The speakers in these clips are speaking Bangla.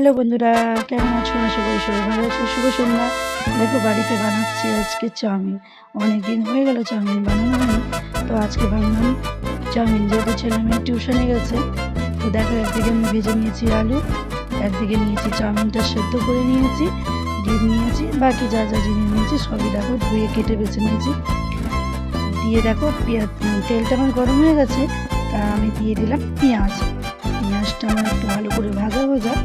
হ্যালো বন্ধুরা, কেমন আছো? আশা করি সবাই ভালো আছো। শুভ সন্ধ্যা। দেখো বাড়িতে বানাচ্ছি আজকে চাউমিন। অনেক দিন হয়ে গেল চাউমিন বানানো হয়নি। তো আজকে ভাবলাম চাউমিন, যেহেতু ছেলে মেয়ে টিউশনে গেছে, তো দেখো একদিকে আমি ভেজে নিয়েছি আলু, একদিকে নিয়েছি চাউমিনটা সেদ্ধ করে নিয়েছি, ডিম নিয়েছি, বাকি যা যা জিনিস নিয়েছি সবই দেখো ধুয়ে কেটে বেছে নিয়েছি। দিয়ে দেখো তেলটা আমার গরম হয়ে গেছে, তা আমি দিয়ে দিলাম পেঁয়াজ। পেঁয়াজটা আমার একটু ভালো করে ভাজা হয়ে যায়।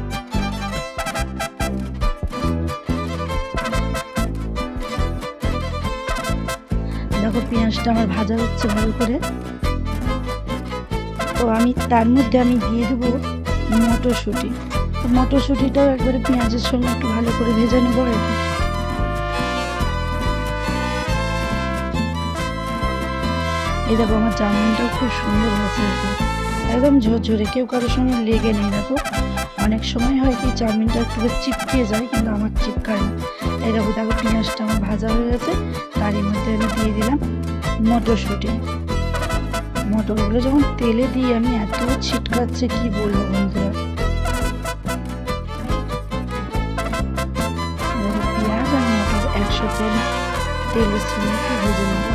দেখো পেঁয়াজটা আমার ভাজা হচ্ছে ভালো করে। তো আমি তার মধ্যে দিয়ে দেবো মটরশুঁটি। তো মটরশুঁটিটাও একবারে পেঁয়াজের সঙ্গে একটু ভালো করে ভেজে নেবো আর কি। এই দেখো আমার চাউমিনটাও খুব সুন্দর হয়েছে, একদম ঝরঝরে, কেউ কারোর সঙ্গে লেগে নেই। দেখো অনেক সময় হয় কি চাউমিনটা একটু চিপকে যায়, কিন্তু আমার চিপকায় না। এই দেখো দেখো পেঁয়াজটা আমার ভাজা হয়ে গেছে, তারই মধ্যে আমি দিয়ে দিলাম মটরশুঁটি। মটরগুলো যখন তেলে দিই আমি, এত ছিটকাচ্ছে কি বলবো বন্ধুরা। পেঁয়াজ আর মটর একসাথে তেলের সঙ্গে একটু ভেজে নেব।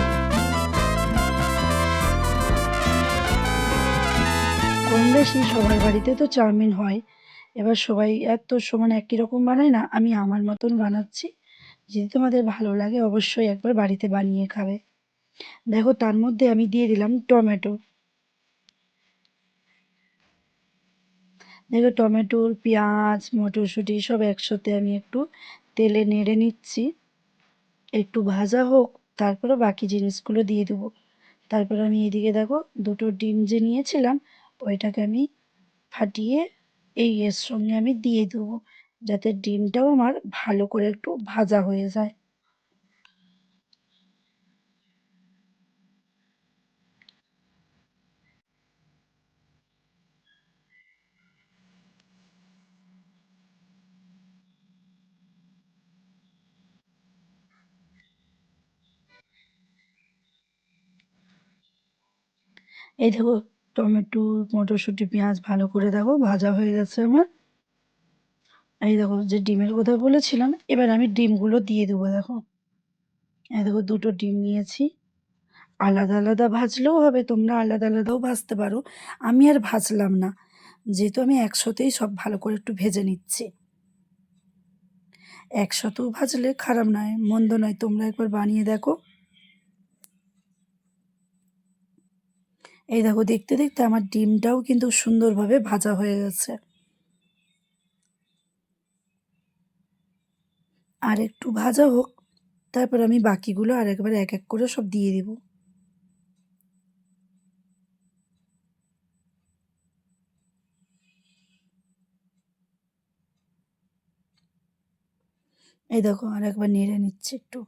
কম বেশি সবার বাড়িতে তো চাউমিন হয়, এবার সবাই এত সমান একই রকম বানায় না, আমি আমার মতন বানাচ্ছি। যদি তোমাদের ভালো লাগে অবশ্যই একবার বাড়িতে বানিয়ে খাবে। দেখো তার মধ্যে আমি দিয়ে দিলাম টমেটো। দেখো টমেটোর, পেঁয়াজ, মটরশুঁটি সব একসাথে আমি একটু তেলে নেড়ে নিচ্ছি, একটু ভাজা হোক, তারপরে বাকি জিনিসগুলো দিয়ে দেবো। তারপর আমি এদিকে দেখো দুটো ডিম যে নিয়েছিলাম, ওইটাকে আমি ফাটিয়ে এর সঙ্গে আমি দিয়ে দেবো, যাতে ডিমটাও আমার ভালো করে একটু ভাজা হয়ে যায়। এই দেখো টমেটো, মটরশুঁটি, পেঁয়াজ ভালো করে দেখো ভাজা হয়ে গেছে আমার। এই দেখো যে ডিমের কথা বলেছিলাম, এবার আমি ডিমগুলো দিয়ে দেবো। দেখো এই দেখো দুটো ডিম নিয়েছি। আলাদা আলাদা ভাজলেও হবে, তোমরা আলাদা আলাদাও ভাজতে পারো। আমি আর ভাজলাম না, যেহেতু আমি একসাথেই সব ভালো করে একটু ভেজে নিচ্ছি। একসাথেও ভাজলে খারাপ নয়, মন্দ নয়, তোমরা একবার বানিয়ে দেখো। এই দেখো দেখতে দেখতে আমার ডিমটাও কিন্তু সুন্দরভাবে ভাজা হয়ে গেছে। আর একটু ভাজা হোক, তারপর আমি বাকিগুলো আর একবার এক এক করে সব দিয়ে দিব। এই দেখো আর একবার নেড়ে নিচ্ছি একটু।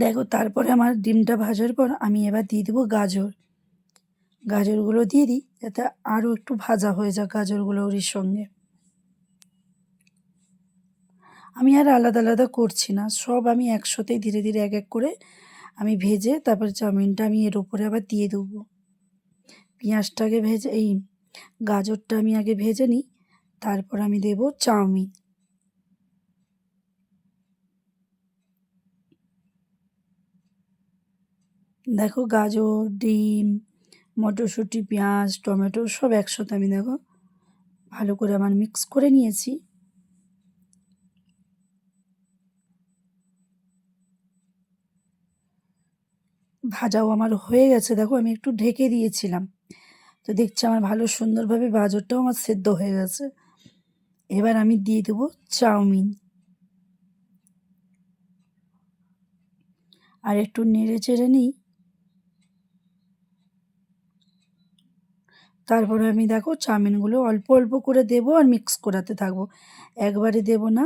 দেখো তারপরে আমার ডিমটা ভাজার পর আমি এবার দিয়ে দেবো গাজর। গাজরগুলো দিয়ে দিই যাতে আরও একটু ভাজা হয়ে যাক গাজরগুলো ওর সঙ্গে। আমি আর আলাদা আলাদা করছি না, সব আমি একসাথেই ধীরে ধীরে এক এক করে আমি ভেজে তারপর চাউমিনটা আমি এর উপরে আবার দিয়ে দেবো। পেঁয়াজটাকে ভেজে গাজরটা আমি আগে ভেজে নিই, তারপর আমি দেব চাউমিন। দেখো গাজর, ডিম, মটরশুঁটি, পেঁয়াজ, টমেটো সব একসাথে আমি দেখো ভালো করে আমার মিক্স করে নিয়েছি। ভাজাও আমার হয়ে গেছে, দেখো আমি একটু ঢেকে দিয়েছিলাম, তো দেখছি আমার ভালো সুন্দরভাবে গাজরটাও আমার সেদ্ধ হয়ে গেছে। এবার আমি দিয়ে দেবো চাউমিন, আর একটু নেড়ে চেড়ে নিই। তারপরে আমি দেখো চাউমিনগুলো অল্প অল্প করে দেবো আর মিক্স করাতে থাকবো, একবারে দেবো না,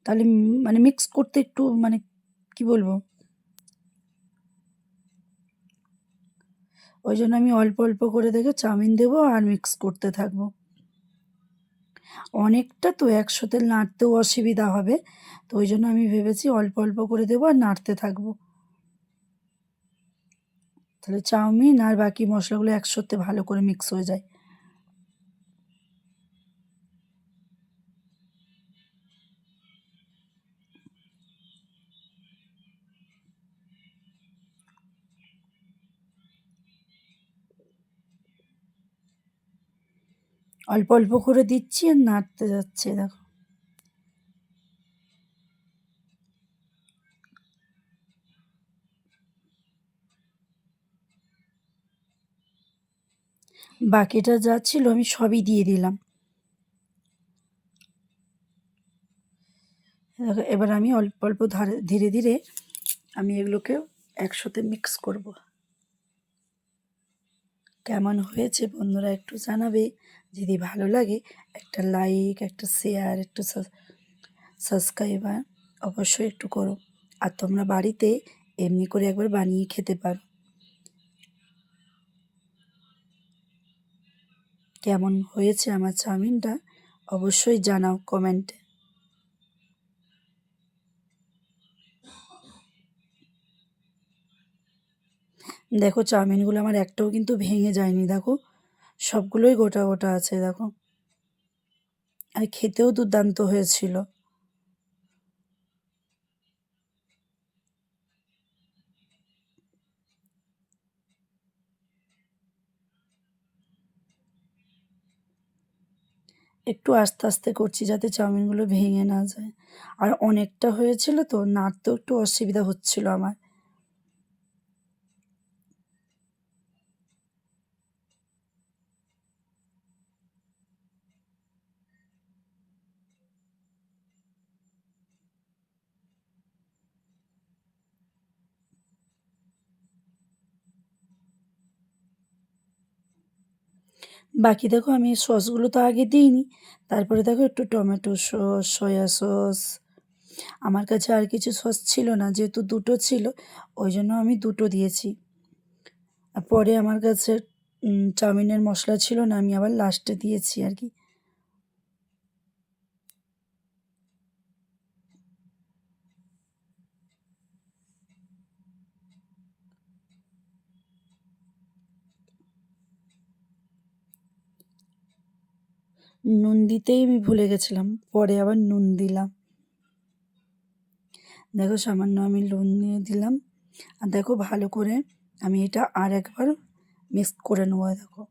তাহলে মানে মিক্স করতে একটু মানে কি বলবো, ওই জন্য আমি অল্প অল্প করে দেখে চাউমিন দেবো আর মিক্স করতে থাকবো। অনেকটা তো একসাথে নাড়তেও অসুবিধা হবে, তো ওই জন্য আমি ভেবেছি অল্প অল্প করে দেবো আর নাড়তে থাকবো। তাহলে চাউমিন আর বাকি মশলাগুলো একসাথে ভালো করে মিক্স হয়ে যায়। অল্প অল্প করে দিচ্ছি আর নাড়তে যাচ্ছে দেখো। বাকিটা যা ছিল আমি সবই দিয়ে দিলাম। দেখো এবার আমি অল্প অল্প ধীরে ধীরে আমি এগুলোকে একসাথে মিক্স করব। কেমন হয়েছে বন্ধুরা একটু জানাবে। যদি ভালো লাগে একটা লাইক, একটা শেয়ার, একটু সাবস্ক্রাইবার অবশ্যই একটু করো। আর তোমরা বাড়িতে এমনি করে একবার বানিয়ে খেতে পারো। কেমন হয়েছে আমার চাউমিনটা অবশ্যই জানাও কমেন্টে। দেখো চাউমিনগুলো আমার একটাও কিন্তু ভেঙে যায়নি, দেখো সবগুলোই গোটা গোটা আছে দেখো। আর খেতেও দুর্দান্ত হয়েছিল। একটু আস্তে আস্তে করছি যাতে চাউমিনগুলো ভেঙে না যায়। আর অনেকটা হয়েছিল তো নাড়তেও একটু অসুবিধা হচ্ছিল আমার। বাকি দেখো আমি সসগুলো তো আগে দিইনি। তারপরে দেখো একটু টমেটো সস, সয়া সস, আমার কাছে আর কিছু সস ছিল না, যেহেতু দুটো ছিল ওই জন্য আমি দুটো দিয়েছি। আর পরে আমার কাছে চাউমিনের মশলা ছিল না, আমি আবার লাস্টে দিয়েছি আর কি। নুন দিতেই আমি ভুলে গেছিলাম, পরে আবার নুন দিলাম। দেখো সামান্য আমি নুন দিয়ে দিলাম। আর দেখো ভালো করে আমি এটা আর একবার মিক্স করে নেবো দেখো,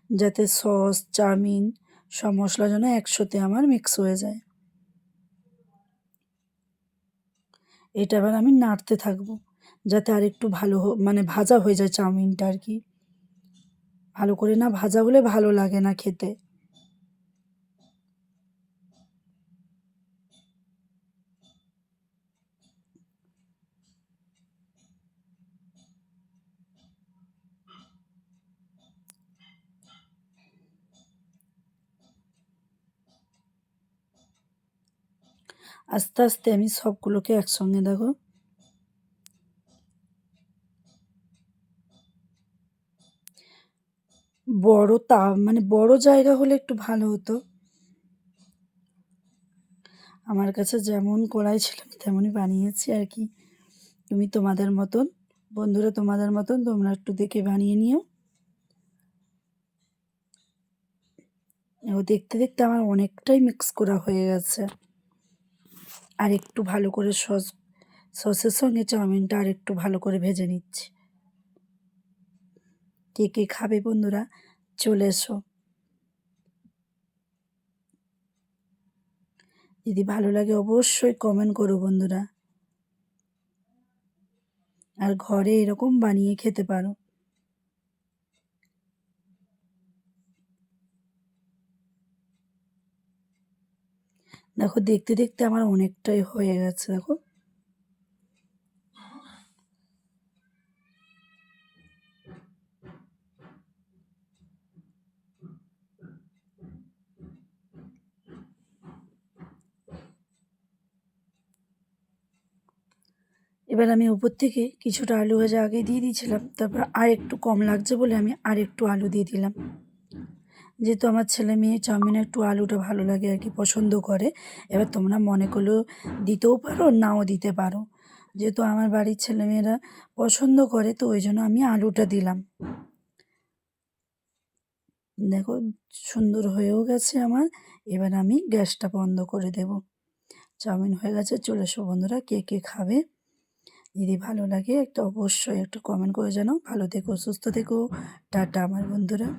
যাতে সস চাউমিন সব মশলা যেন একসাথে আমার মিক্স হয়ে যায়। এটা এবার আমি নাড়তে থাকবো যাতে আর একটু ভালো মানে ভাজা হয়ে যায় চাউমিনটা আর কি। ভালো করে না ভাজা হলে ভালো লাগে না খেতে। আস্তে আস্তে আমি সবগুলোকে একসঙ্গে দেখো বড় মানে বড় জায়গা হলে একটু ভালো হতো। আমার কাছে যেমন কড়াই ছিল আমি তেমনই বানিয়েছি আর কি। তুমি তোমাদের মতন বন্ধুরা তোমাদের মতন তোমরা একটু দেখে বানিয়ে নিও। ও দেখতে দেখতে আমার অনেকটাই মিক্স করা হয়ে গেছে। আর একটু ভালো করে সসের সঙ্গে চাউমিনটা আর একটু ভালো করে ভেজে নিচ্ছি। কে কে খাবে বন্ধুরা চলে এসো। যদি ভালো লাগে অবশ্যই কমেন্ট করো বন্ধুরা। আর ঘরে এরকম বানিয়ে খেতে পারো। দেখো দেখতে দেখতে আমার অনেকটাই হয়ে গেছে দেখো। এবার আমি উপর থেকে কিছুটা আলু ভাজা আগে দিয়ে দিয়েছিলাম, তারপর আর একটু কম লাগছে বলে আমি আর একটু আলু দিয়ে দিলাম। যেহেতু আমার ছেলে মেয়ে চাউমিনে একটু আলুটা ভালো লাগে আর কি, পছন্দ করে। এবার তোমরা মনে করলেও দিতেও পারো নাও দিতে পারো, যেহেতু আমার বাড়ির ছেলেমেয়েরা পছন্দ করে, তো ওই জন্য আমি আলুটা দিলাম। দেখো সুন্দর হয়েও গেছে আমার। এবার আমি গ্যাসটা বন্ধ করে দেব। চাউমিন হয়ে গেছে। চলে এসো বন্ধুরা, কে কে খাবে। যদি ভালো লাগে একটা অবশ্যই একটু কমেন্ট করে জানাও। ভালো থেকো, সুস্থ থেকো। টাটা আমার বন্ধুরা।